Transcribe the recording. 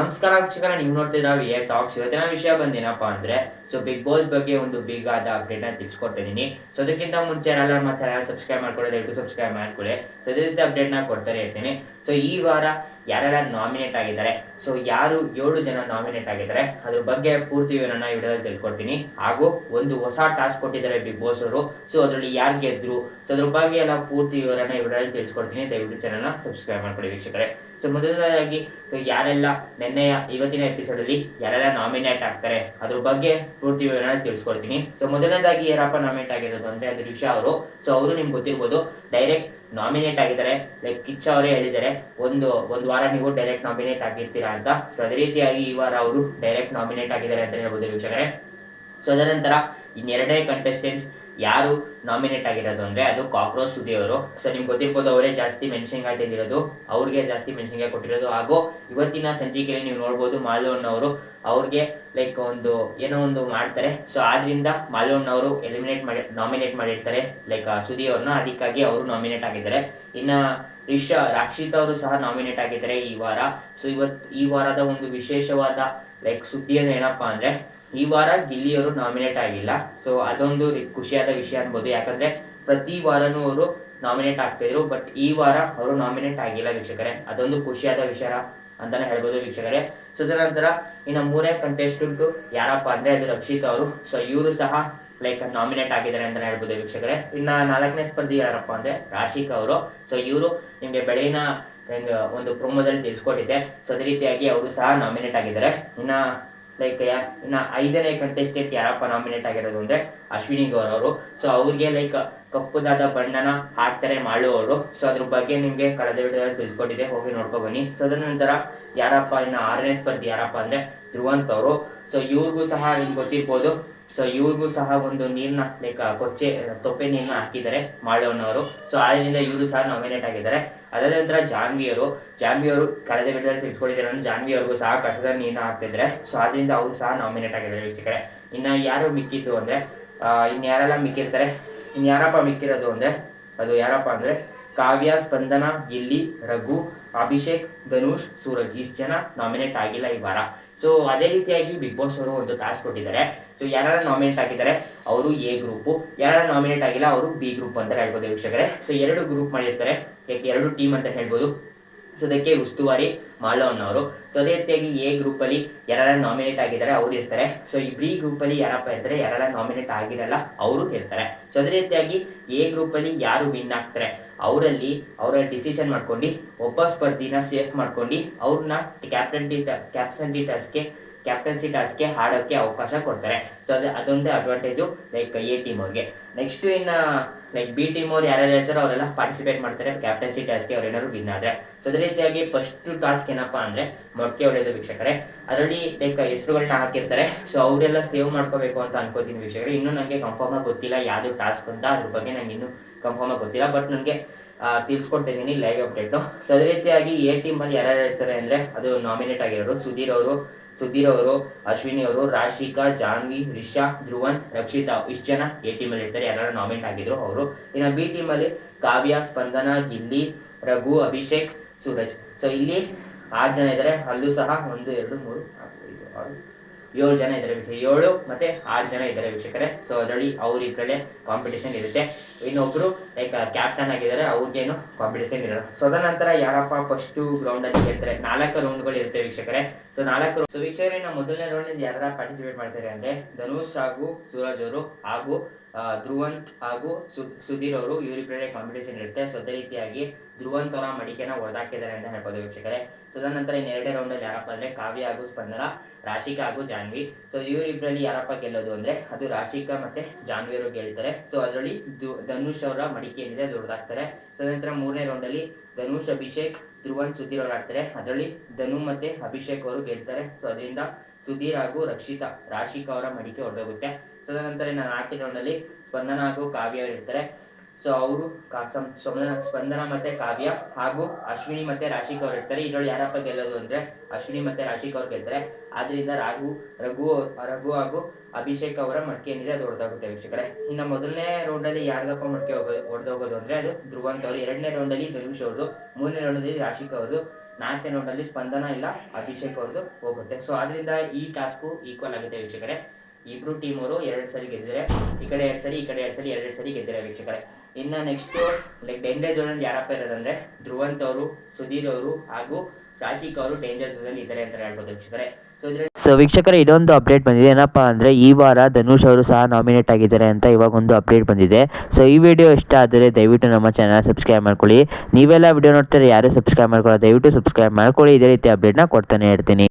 ನಮಸ್ಕಾರ ವೀಕ್ಷಕರ, ನೀವು ನೋಡ್ತಿದ್ರ ವಿ ಎ ಟಾಕ್ಸ್. ಇವತ್ತಿನ ವಿಷಯ ಬಂದೇನಪ್ಪ ಅಂದ್ರೆ ಬಿಗ್ ಬಾಸ್ ಬಗ್ಗೆ ಒಂದು ಬಿಗ್ ಆದ ಅಪ್ಡೇಟ್ ನ ತಿಳಿಸ್ಕೊಡ್ತಾ ಇದೀನಿ. ಸೊ ಅದಕ್ಕಿಂತ ಮುಂಚೆ ಸಬ್ಸ್ಕ್ರೈಬ್ ಮಾಡ್ಕೊಳ್ಳಿ, ದಯವಿಟ್ಟು ಸಬ್ಸ್ಕ್ರೈಬ್ ಮಾಡ್ಕೊಳ್ಳಿ. ಸೊ ಇದೇ ರೀತಿ ಅಪ್ಡೇಟ್ ನ ಕೊಡ್ತಾನೆ ಇರ್ತೀನಿ. ಸೊ ಈ ವಾರ ಯಾರೆಲ್ಲ ನಾಮಿನೇಟ್ ಆಗಿದ್ದಾರೆ, ಸೊ ಯಾರು 7 ಜನ ನಾಮಿನೇಟ್ ಆಗಿದ್ದಾರೆ ಅದ್ರ ಬಗ್ಗೆ ಪೂರ್ತಿ ವಿವರಣ ವಿಡಿಯೋದಲ್ಲಿ ತಿಳ್ಕೊಡ್ತೀನಿ. ಹಾಗೂ ಒಂದು ಹೊಸ ಟಾಸ್ಕ್ ಕೊಟ್ಟಿದ್ದಾರೆ ಬಿಗ್ ಬಾಸ್ ಅವರು. ಸೊ ಅದರಲ್ಲಿ ಯಾರು ಗೆದ್ರು, ಸೊ ಅದ್ರ ಬಗ್ಗೆ ಎಲ್ಲ ಪೂರ್ತಿ ವಿವರಣ ವಿಡಿಯೋದಲ್ಲಿ ತಿಳಿಸ್ಕೊಡ್ತೀನಿ. ದಯವಿಟ್ಟು ಚಾನಲ್ನ ಸಬ್ಸ್ಕ್ರೈಬ್ ಮಾಡ್ಕೊಳ್ಳಿ ವೀಕ್ಷಕರೇ. ಸೊ ಮೊದಲನೇದಾಗಿ ಯಾರೆಲ್ಲ ಇವತ್ತಿನ ಎಪಿಸೋಡ್ ಅಲ್ಲಿ ಯಾರೆಲ್ಲ ನಾಮಿನೇಟ್ ಆಗ್ತಾರೆ ಅದ್ರ ಬಗ್ಗೆ ಪೂರ್ತಿ ವಿವರಣ ತಿಳಿಸ್ಕೊಡ್ತೀನಿ. ಸೊ ಮೊದಲನೇದಾಗಿ ಯಾರಪ್ಪ ನಾಮಿನೇಟ್ ಆಗಿರೋದು ಅಂದ್ರೆ ಅದು ರಿಷಾ ಅವರು. ಸೊ ಅವರು ನಿಮ್ಗೆ ಗೊತ್ತಿರ್ಬೋದು, ಡೈರೆಕ್ಟ್ ನಾಮಿನೇಟ್ ಆಗಿದ್ದಾರೆ. ಲೈಕ್ ಕಿಚ್ಚ ಅವರೇ ಹೇಳಿದ್ದಾರೆ, ಒಂದು ವಾರ ನೀವು ಡೈರೆಕ್ಟ್ ನಾಮಿನೇಟ್ ಆಗಿರ್ತೀರಾ ಅಂತ. ಸೊ ಅದೇ ರೀತಿಯಾಗಿ ಈ ವಾರ ಅವರು ಡೈರೆಕ್ಟ್ ನಾಮಿನೇಟ್ ಆಗಿದ್ದಾರೆ ಅಂತ ಹೇಳ್ಬೋದು ವೀಕ್ಷಕರೇ. ಸೊ ಅದರ ನಂತರ ಇನ್ನೆರಡನೇ ಕಂಟೆಸ್ಟೆಂಟ್ಸ್ ಯಾರು ನಾಮಿನೇಟ್ ಆಗಿರೋದು ಅಂದ್ರೆ ಅದು ಕಾಕ್ರೋಚ್ ಸುದಿ ಅವರು. ಸೊ ನಿಮ್ಗೆ ಗೊತ್ತಿರ್ಬೋದು, ಅವರೇ ಜಾಸ್ತಿ ಮೆನ್ಷನ್ಗಾಯಿ ತೆಗೆದಿರೋದು, ಅವ್ರಿಗೆ ಜಾಸ್ತಿ ಮೆನ್ಷನ್ಗಾಯಿ ಕೊಟ್ಟಿರೋದು. ಹಾಗೂ ಇವತ್ತಿನ ಸಂಚಿಕೆಯಲ್ಲಿ ನೀವು ನೋಡ್ಬೋದು, ಮಾಲೋನ್ ಅವರು ಅವ್ರಿಗೆ ಲೈಕ್ ಏನೋ ಒಂದು ಮಾಡ್ತಾರೆ. ಸೊ ಆದ್ರಿಂದ ಮಾಲೋನ್ ಅವರು ನಾಮಿನೇಟ್ ಮಾಡಿರ್ತಾರೆ ಲೈಕ್ ಸುದಿ ಅವ್ರನ್ನ, ಅದಕ್ಕಾಗಿ ಅವರು ನಾಮಿನೇಟ್ ಆಗಿದ್ದಾರೆ. ಇನ್ನ ರಾಕ್ಷಿತ್ ಅವರು ಸಹ ನಾಮಿನೇಟ್ ಆಗಿದ್ದಾರೆ ಈ ವಾರ. ಸೊ ಈ ವಾರದ ಒಂದು ವಿಶೇಷವಾದ ಲೈಕ್ ಸುದ್ದಿಯನ್ನು ಏನಪ್ಪಾ ಅಂದ್ರೆ, ಈ ವಾರ ಗಿಲ್ಲಿಯವರು ನಾಮಿನೇಟ್ ಆಗಿಲ್ಲ. ಸೊ ಅದೊಂದು ಖುಷಿಯಾದ ವಿಷಯ ಅನ್ಬೋದು, ಯಾಕಂದ್ರೆ ಪ್ರತಿ ವಾರನೂ ಅವರು ನಾಮಿನೇಟ್ ಆಗ್ತಿದ್ರು, ಬಟ್ ಈ ವಾರ ಅವರು ನಾಮಿನೇಟ್ ಆಗಿಲ್ಲ ವೀಕ್ಷಕರೇ. ಅದೊಂದು ಖುಷಿಯಾದ ವಿಷಯ ಅಂತಾನೆ ಹೇಳ್ಬೋದು ವೀಕ್ಷಕರೇ. ಸೊ ಅದರ ನಂತರ ಇನ್ನು ಮೂರನೇ ಕಂಟೆಸ್ಟೆಂಟ್ ಯಾರಪ್ಪ ಅಂದ್ರೆ ಅದು ರಕ್ಷಿತ್ ಅವರು. ಸೊ ಇವರು ಸಹ ಲೈಕ್ ನಾಮಿನೇಟ್ ಆಗಿದ್ದಾರೆ ಅಂತಾನೆ ಹೇಳ್ಬೋದು ವೀಕ್ಷಕರೇ. ಇನ್ನ ನಾಲ್ಕನೇ ಸ್ಪರ್ಧಿ ಯಾರಪ್ಪ ಅಂದ್ರೆ ರಾಶಿಕಾ ಅವರು. ಸೊ ಇವರು ನಿಮ್ಗೆ ಬೆಳಗಿನ ಒಂದು ಪ್ರೋಮೋದಲ್ಲಿ ತಿಳಿಸ್ಕೊಟ್ಟಿದ್ದೆ. ಸೊ ಅದೇ ರೀತಿಯಾಗಿ ಅವರು ಸಹ ನಾಮಿನೇಟ್ ಆಗಿದ್ದಾರೆ. ಇನ್ನ ಐದನೇ ಕಂಟೆಸ್ಟೆಂಟ್ ಯಾರಪ್ಪ ನಾಮಿನೇಟ್ ಆಗಿರೋದು ಅಂದ್ರೆ ಅಶ್ವಿನಿ ಗೌರ್ ಅವರು. ಸೊ ಅವ್ರಿಗೆ ಲೈಕ್ ಕಪ್ಪುದಾದ ಬಣ್ಣನ ಹಾಕ್ತಾರೆ ಮಾಳು ಅವರು. ಸೊ ಅದ್ರ ಬಗ್ಗೆ ನಿಮ್ಗೆ ಕಳೆದ ವಿಡಿಯೋದಲ್ಲಿ ತಿಳಿಸ್ಕೊಟ್ಟಿದೆ, ಹೋಗಿ ನೋಡ್ಕೊ ಬನ್ನಿ. ಸೊ ಅದರ ನಂತರ ಇನ್ನ ಆರನೇ ಸ್ಪರ್ಧಿ ಯಾರಪ್ಪ ಅಂದ್ರೆ ಧ್ರುವಂತ್ ಅವರು. ಸೊ ಇವ್ರಿಗೂ ಸಹ ನಿಮ್ಗೆ ಗೊತ್ತಿರ್ಬೋದು, ಸೊ ಇವ್ರಿಗೂ ಸಹ ಒಂದು ನೀರ್ನ ಲೈಕ್ ತೊಪ್ಪೆ ನೀರ್ನ ಹಾಕಿದ್ದಾರೆ ಮಾಳವನವರು. ಸೊ ಆದ್ರಿಂದ ಇವರು ಸಹ ನಾಮಿನೇಟ್ ಆಗಿದ್ದಾರೆ. ಅದಾದ ನಂತರ ಜಾನ್ವಿ ಅವರು ಕಳೆದ ವಿಡಿಯೋದಲ್ಲಿ ತಿಳ್ಕೊಂಡಿದ್ದಾರೆ, ಜಾನ್ವಿ ಅವ್ರಿಗೂ ಸಹ ಕಸದ ನೀರನ್ನ ಹಾಕ್ತಿದ್ರೆ. ಸೊ ಆದ್ರಿಂದ ಅವರು ಸಹ ನಾಮಿನೇಟ್ ಆಗಿದ್ದಾರೆ ವೀಕ್ಷಕರೇ. ಇನ್ನ ಯಾರು ಮಿಕ್ಕಿತ್ತು ಅಂದ್ರೆ ಇನ್ಯಾರೆಲ್ಲ ಮಿಕ್ಕಿರ್ತಾರೆ, ಇನ್ಯಾರಪ್ಪ ಮಿಕ್ಕಿರೋದು ಅಂದ್ರೆ ಅದು ಯಾರಪ್ಪ ಅಂದ್ರೆ ಕಾವ್ಯ, ಸ್ಪಂದನ, ಗಿಲ್ಲಿ, ರಘು, ಅಭಿಷೇಕ್, ಧನುಷ್, ಸೂರಜ್. ಇಷ್ಟು ಜನ ನಾಮಿನೇಟ್ ಆಗಿಲ್ಲ ಈ ವಾರ. ಸೊ ಅದೇ ರೀತಿಯಾಗಿ ಬಿಗ್ ಬಾಸ್ ಅವರು ಒಂದು ಟಾಸ್ಕ್ ಕೊಟ್ಟಿದ್ದಾರೆ. ಸೊ ಯಾರೆಲ್ಲ ನಾಮಿನೇಟ್ ಆಗಿದ್ದಾರೆ ಅವರು ಎ ಗ್ರೂಪ್, ಯಾರೆಲ್ಲ ನಾಮಿನೇಟ್ ಆಗಿಲ್ಲ ಅವರು ಬಿ ಗ್ರೂಪ್ ಅಂತ ಹೇಳ್ಬೋದು ವೀಕ್ಷಕರೇ. ಸೊ 2 ಗ್ರೂಪ್ ಮಾಡಿರ್ತಾರೆ, 2 ಟೀಮ್ ಅಂತ ಹೇಳ್ಬೋದು. ಸೊ ಅದಕ್ಕೆ ಉಸ್ತುವಾರಿ ಮಾಳವನ್ ಅವರು. ಸೊ ಅದೇ ರೀತಿಯಾಗಿ ಎ ಗ್ರೂಪ್ ಅಲ್ಲಿ ಯಾರೆಲ್ಲ ನಾಮಿನೇಟ್ ಆಗಿದ್ದಾರೆ ಅವ್ರು ಇರ್ತಾರೆ. ಸೊ ಈ ಬಿ ಗ್ರೂಪ್ ಅಲ್ಲಿ ಯಾರಪ್ಪ ಇರ್ತಾರೆ, ಯಾರೆಲ್ಲ ನಾಮಿನೇಟ್ ಆಗಿರಲ್ಲ ಅವರು ಇರ್ತಾರೆ. ಸೊ ಅದೇ ರೀತಿಯಾಗಿ ಎ ಗ್ರೂಪ್ ಅಲ್ಲಿ ಯಾರು ವಿನ್ ಆಗ್ತಾರೆ ಅವರ ಡಿಸಿಷನ್ ಮಾಡ್ಕೊಂಡು ಒಬ್ಬ ಸ್ಪರ್ಧಿನ ಸೇಫ್ ಮಾಡ್ಕೊಂಡು ಅವ್ರನ್ನ ಕ್ಯಾಪ್ಟನ್ಸಿ ಟಾಸ್ಕ್ಗೆ ಆಡೋಕ್ಕೆ ಅವಕಾಶ ಕೊಡ್ತಾರೆ. ಸೊ ಅದೊಂದೇ ಅಡ್ವಾಂಟೇಜು ಲೈಕ್ ಎ ಟೀಮ್ ಅವ್ರಿಗೆ. ನೆಕ್ಸ್ಟ್ ಇನ್ನ ಲೈಕ್ ಬಿ ಟೀಮ್ ಅವ್ರು ಯಾರ್ಯಾರು ಇರ್ತಾರೆ ಅವರೆಲ್ಲ ಪಾರ್ಟಿಸಿಪೇಟ್ ಮಾಡ್ತಾರೆ ಕ್ಯಾಪ್ಟನ್ಸಿ ಟಾಸ್ಕ್ಗೆ, ಅವ್ರೇನಾದ್ರು ವಿನ್ ಆದ್ರೆ. ಸೊ ಅದೇ ರೀತಿಯಾಗಿ ಫಸ್ಟ್ ಟಾಸ್ಕ್ ಏನಪ್ಪಾ ಅಂದ್ರೆ ಮೊಟ್ಟೆ ಹೊಡೆಯೋದು ವೀಕ್ಷಕರೇ. ಅದರಲ್ಲಿ ಲೈಕ್ ಹೆಸರುಗಳನ್ನ ಹಾಕಿರ್ತಾರೆ. ಸೊ ಅವರೆಲ್ಲ ಸೇವ್ ಮಾಡ್ಕೋಬೇಕು ಅಂತ ಅನ್ಕೋತೀನಿ ವೀಕ್ಷಕರೇ. ಇನ್ನೂ ನನಗೆ ಕನ್ಫರ್ಮ್ ಆಗಿ ಗೊತ್ತಿಲ್ಲ ಯಾವುದು ಟಾಸ್ಕ್ ಅಂತ, ಅದ್ರ ಬಗ್ಗೆ ನಂಗೆ ಇನ್ನೂ ಕನ್ಫರ್ಮ್ ಆಗಿ ಗೊತ್ತಿಲ್ಲ, ಬಟ್ ನನಗೆ ತಿಳಿಸ್ಕೊಡ್ತಾ ಇದ್ದೀನಿ ಲೈವ್ ಅಪ್ಡೇಟು. ಸೊ ಅದೇ ರೀತಿಯಾಗಿ ಎ ಟೀಮ್ ಅಲ್ಲಿ ಯಾರ್ಯಾರು ಇರ್ತಾರೆ ಅಂದ್ರೆ ಅದು ನಾಮಿನೇಟ್ ಆಗಿರೋರು ಸುಧೀರ್ ಅವರು, ಅಶ್ವಿನಿ ಅವರು, ರಾಶಿಕಾ, ಜಾನ್ವಿ, ರಿಷಾ, ಧ್ರುವನ್, ರಕ್ಷಿತಾ. ಇಷ್ಟು ಜನ ಎ ಟೀಮ್ ಅಲ್ಲಿ ಇರ್ತಾರೆ, ಯಾರು ನಾಮಿನೇಟ್ ಆಗಿದ್ರು ಅವರು. ಇನ್ನು ಬಿ ಟೀಮ್ ಅಲ್ಲಿ ಕಾವ್ಯ, ಸ್ಪಂದನ, ಗಿಲ್ಲಿ, ರಘು, ಅಭಿಷೇಕ್, ಸೂರಜ್. ಸೊ ಇಲ್ಲಿ 6 ಜನ ಇದ್ದಾರೆ. ಅಲ್ಲೂ ಸಹ 1 2 3 4 5 6 7 ಜನ ಇದ್ದಾರೆ, 7 ಮತ್ತೆ 6 ಜನ ಇದ್ದಾರೆ ವೀಕ್ಷಕರೇ. ಸೊ ಅದರಲ್ಲಿ ಅವರಿಬ್ಬರಲ್ಲೇ ಕಾಂಪಿಟೇಷನ್ ಇರುತ್ತೆ. ಇನ್ನೊಬ್ರು ಲೈಕ್ ಕ್ಯಾಪ್ಟನ್ ಆಗಿದ್ದಾರೆ, ಅವ್ರಿಗೇನು ಕಾಂಪಿಟೇಷನ್ ಇರೋದು. ಸೊ ಅದ ನಂತರ ಯಾರಪ್ಪ ಫಸ್ಟ್ ಗ್ರೌಂಡ್ ಅಲ್ಲಿ ಇರ್ತಾರೆ, 4 ರೌಂಡ್ಗಳು ಇರುತ್ತೆ ವೀಕ್ಷಕರೇ. ಸೊ 4 ಸೊ ವೀಕ್ಷಕರೇ, ನಾವು ಮೊದಲನೇ ರೌಂಡ್ ಅಲ್ಲಿ ಯಾರು ಪಾರ್ಟಿಸಿಪೇಟ್ ಮಾಡ್ತಾರೆ ಅಂದ್ರೆ ಧನುಷ್ ಹಾಗೂ ಸೂರಜ್ ಅವರು ಹಾಗೂ ಧ್ರುವಂತ್ ಹಾಗೂ ಸುಧೀರ್ ಅವರು, ಇವರಿಬ್ಬರೇ ಕಾಂಪಿಟೇಷನ್ ಇರುತ್ತೆ. ಸೊ ಅದೇ ರೀತಿಯಾಗಿ ಧ್ರುವಂತ್ ಅವರ ಮಡಿಕೆನ ಹೊಡೆದಾಕಿದ್ದಾರೆ ಅಂತ ಹೇಳ್ಬೋದು ವೀಕ್ಷಕರೇ. ಸೊ ಅದ ನಂತರ ಇನ್ನು 2ನೇ ರೌಂಡ್ ಅಲ್ಲಿ ಯಾರಪ್ಪ ಅಂದ್ರೆ ಕಾವ್ಯ ಹಾಗೂ ಸ್ಪಂದನ, ರಾಶಿಕಾ ಹಾಗೂ ಜಾನ್ವಿ. ಸೊ ಇವರಿಬ್ಬರಲ್ಲಿ ಯಾರಪ್ಪ ಗೆಲ್ಲೋದು ಅಂದ್ರೆ ಅದು ರಾಶಿಕಾ ಮತ್ತೆ ಜಾನ್ವಿ ಅವರು ಗೆಲ್ತಾರೆ. ಸೊ ಅದರಲ್ಲಿ ಧನುಷ್ ಅವರ ಮಡಿಕೆ ಏನಿದೆ ಅದು ಹೊಡೆದಾಕ್ತಾರೆ. ಸೊ ನಂತರ 3ನೇ ರೌಂಡ್ ಅಲ್ಲಿ ಧನುಷ್, ಅಭಿಷೇಕ್, ಧ್ರುವನ್, ಸುಧೀರ್ ಅವರು ಆಡ್ತಾರೆ. ಅದರಲ್ಲಿ ಧನು ಮತ್ತೆ ಅಭಿಷೇಕ್ ಅವರು ಗೆಲ್ತಾರೆ. ಸೊ ಅದರಿಂದ ಸುಧೀರ್ ಹಾಗೂ ರಾಶಿಕಾ ಅವರ ಮಡಿಕೆ ಹೊಡೆದೋಗುತ್ತೆ. ಸೊ ನಂತರ ಇನ್ನು 4ನೇ ರೌಂಡ್ ಅಲ್ಲಿ ಸ್ಪಂದನ ಹಾಗೂ ಕಾವ್ಯ ಅವರು ಇರ್ತಾರೆ. ಸೊ ಅವರು ಸ್ಪಂದನ ಮತ್ತೆ ಕಾವ್ಯ ಹಾಗೂ ಅಶ್ವಿನಿ ಮತ್ತೆ ರಾಶಿಕಾ ಅವರು ಇರ್ತಾರೆ. ಇದರಲ್ಲಿ ಯಾರಪ್ಪ ಗೆಲ್ಲೋದು ಅಂದ್ರೆ ಅಶ್ವಿನಿ ಮತ್ತೆ ರಾಶಿಕಾ ಅವರು ಗೆಲ್ತಾರೆ. ಆದ್ರಿಂದ ರಘು ಹಾಗೂ ಅಭಿಷೇಕ್ ಅವರ ಮಡಿಕೆ ಏನಿದೆ ಅದು ಹೊಡೆದಾಗುತ್ತೆ ವೀಕ್ಷಕರೇ. ಇನ್ನು ಮೊದಲನೇ ರೌಂಡ್ ಅಲ್ಲಿ ಯಾರ್ದಪ್ಪ ಮಡಿಕೆ ಹೊಡೆದೋಗೋದು ಅಂದ್ರೆ ಅದು ಧ್ರುವಂತ್ ಅವರು, 2ನೇ ರೌಂಡ್ ಅಲ್ಲಿ ಧನುಷ್ ಅವರು, 3ನೇ ರೌಂಡ್ ಅಲ್ಲಿ ರಾಶಿಕಾ ಅವರು, 4ನೇ ರೌಂಡಲ್ಲಿ ಸ್ಪಂದನ ಇಲ್ಲ ಅಭಿಷೇಕ್ ಅವ್ರದ್ದು ಹೋಗುತ್ತೆ. ಸೊ ಅದರಿಂದ ಈ ಟಾಸ್ಕು ಈಕ್ವಲ್ ಆಗುತ್ತೆ ವೀಕ್ಷಕರೇ. ಇಬ್ರು ಟೀಮ್ ಅವರು 2 ಸರಿ ಗೆದ್ದಿದ್ದಾರೆ, ಈ ಕಡೆ 2 ಸರಿ, ಈ ಕಡೆ 2 ಸರಿ, 2 ಸರಿ ಗೆದ್ದಿದ್ದಾರೆ ವೀಕ್ಷಕರೇ. ಇನ್ನು ನೆಕ್ಸ್ಟು ಲೈಕ್ ಡೇಂಜರ್ ಝೋನಲ್ಲಿ ಯಾರಪ್ಪ ಇರೋದಂದರೆ ಧ್ರುವಂತ್ ಅವರು, ಸುಧೀರ್ ಅವರು ಹಾಗೂ ರಾಶಿಕ್ ಅವರು ಡೇಂಜರ್ ಝೋನಲ್ಲಿ ಇದ್ದಾರೆ ಅಂತ ಹೇಳ್ಬೋದು ವೀಕ್ಷಕರೇ. ಸೊ ವೀಕ್ಷಕರೇ, ಇದೊಂದು ಅಪ್ಡೇಟ್ ಬಂದಿದೆ. ಏನಪ್ಪ ಅಂದರೆ ಈ ವಾರ ಧನುಷ್ ಅವರು ಸಹ ನಾಮಿನೇಟ್ ಆಗಿದ್ದಾರೆ ಅಂತ ಇವಾಗ ಒಂದು ಅಪ್ಡೇಟ್ ಬಂದಿದೆ. ಸೊ ಈ ವಿಡಿಯೋ ಇಷ್ಟ ಆದರೆ ದಯವಿಟ್ಟು ನಮ್ಮ ಚಾನಲ್ ಸಬ್ಸ್ಕ್ರೈಬ್ ಮಾಡ್ಕೊಳ್ಳಿ. ನೀವೆಲ್ಲ ವಿಡಿಯೋ ನೋಡ್ತಾರೆ, ಯಾರು ಸಬ್ಸ್ಕ್ರೈಬ್ ಮಾಡ್ಕೊಳ್ಳೋ ದಯವಿಟ್ಟು ಸಬ್ಸ್ಕ್ರೈಬ್ ಮಾಡ್ಕೊಳ್ಳಿ. ಇದೇ ರೀತಿ ಅಪ್ಡೇಟ್ನ ಕೊಡ್ತಾನೆ ಇರ್ತೀನಿ.